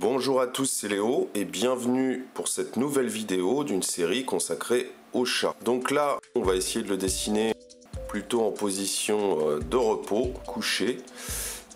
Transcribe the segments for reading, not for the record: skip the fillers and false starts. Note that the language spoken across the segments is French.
Bonjour à tous, c'est Léo et bienvenue pour cette nouvelle vidéo d'une série consacrée au chat. Donc là, on va essayer de le dessiner plutôt en position de repos, couché.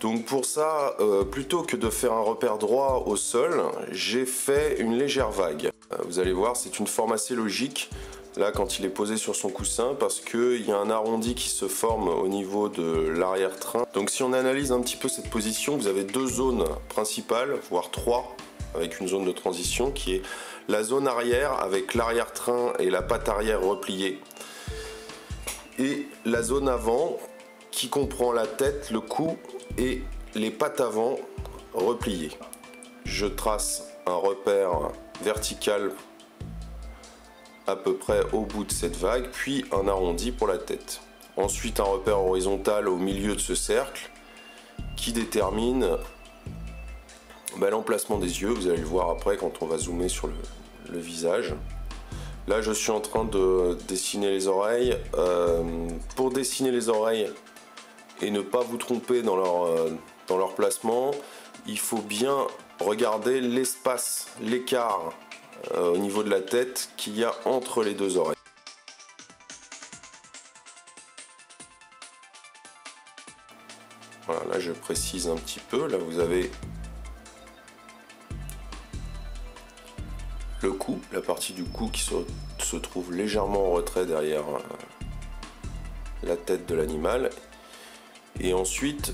Donc pour ça, plutôt que de faire un repère droit au sol, j'ai fait une légère vague. Vous allez voir, c'est une forme assez logique, là quand il est posé sur son coussin, parce qu'il y a un arrondi qui se forme au niveau de l'arrière-train. Donc si on analyse un petit peu cette position, vous avez deux zones principales, voire trois, avec une zone de transition qui est la zone arrière avec l'arrière-train et la patte arrière repliée, et la zone avant qui comprend la tête, le cou et les pattes avant repliées. Je trace un repère vertical à peu près au bout de cette vague, puis un arrondi pour la tête. Ensuite un repère horizontal au milieu de ce cercle qui détermine l'emplacement des yeux. Vous allez le voir après quand on va zoomer sur le visage. Là je suis en train de dessiner les oreilles. Pour dessiner les oreilles et ne pas vous tromper dans leur placement, il faut bien regarder l'espace, l'écart au niveau de la tête qu'il y a entre les deux oreilles. Voilà, là je précise un petit peu. Là vous avez le cou, la partie du cou qui se trouve légèrement en retrait derrière la tête de l'animal. Et ensuite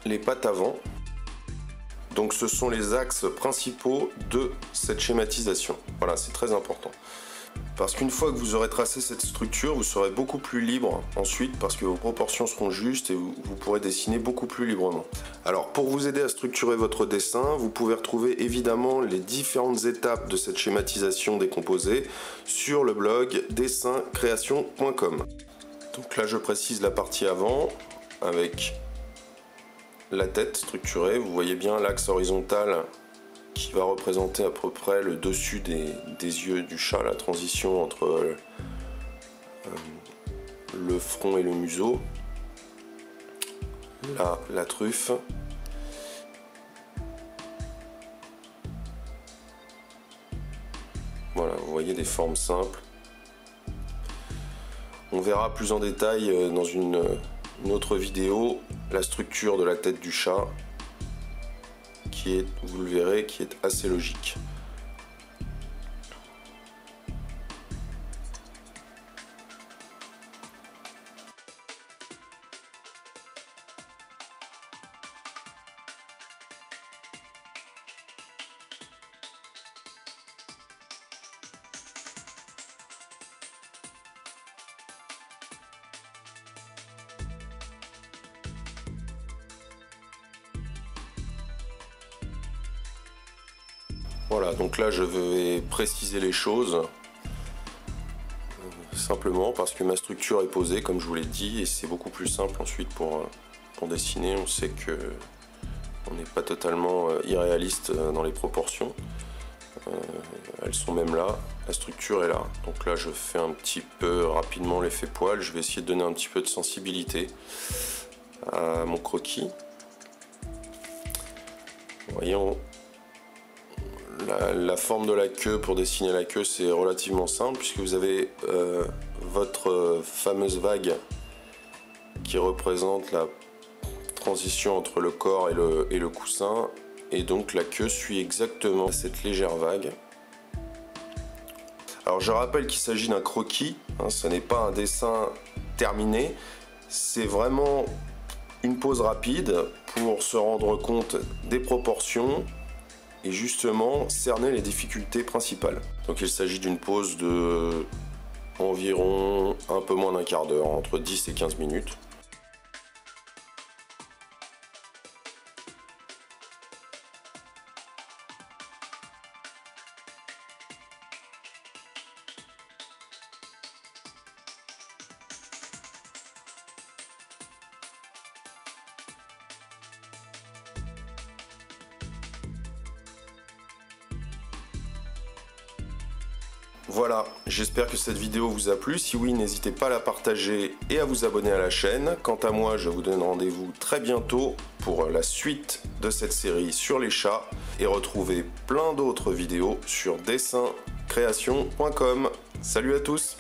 les pattes avant. Donc ce sont les axes principaux de cette schématisation. Voilà, c'est très important. Parce qu'une fois que vous aurez tracé cette structure, vous serez beaucoup plus libre ensuite, parce que vos proportions seront justes et vous pourrez dessiner beaucoup plus librement. Alors pour vous aider à structurer votre dessin, vous pouvez retrouver évidemment les différentes étapes de cette schématisation décomposée sur le blog dessincreation.com. Donc là je précise la partie avant avec la tête structurée. Vous voyez bien l'axe horizontal qui va représenter à peu près le dessus des yeux du chat, la transition entre le front et le museau. Là, la truffe. Voilà, vous voyez des formes simples. On verra plus en détail dans une autre vidéo la structure de la tête du chat qui est, vous le verrez, qui est assez logique. Voilà, donc là je vais préciser les choses simplement parce que ma structure est posée comme je vous l'ai dit, et c'est beaucoup plus simple ensuite pour dessiner. On sait que on n'est pas totalement irréaliste dans les proportions, elles sont même là, la structure est là. Donc là je fais un petit peu rapidement l'effet poil, je vais essayer de donner un petit peu de sensibilité à mon croquis. Voyons. La forme de la queue, pour dessiner la queue, c'est relativement simple puisque vous avez votre fameuse vague qui représente la transition entre le corps et le coussin, et donc la queue suit exactement cette légère vague. Alors je rappelle qu'il s'agit d'un croquis, hein, ce n'est pas un dessin terminé, c'est vraiment une pause rapide pour se rendre compte des proportions et justement cerner les difficultés principales. Donc il s'agit d'une pause de environ un peu moins d'un quart d'heure, entre 10 et 15 minutes. Voilà, j'espère que cette vidéo vous a plu. Si oui, n'hésitez pas à la partager et à vous abonner à la chaîne. Quant à moi, je vous donne rendez-vous très bientôt pour la suite de cette série sur les chats et retrouver plein d'autres vidéos sur dessincreation.com. Salut à tous!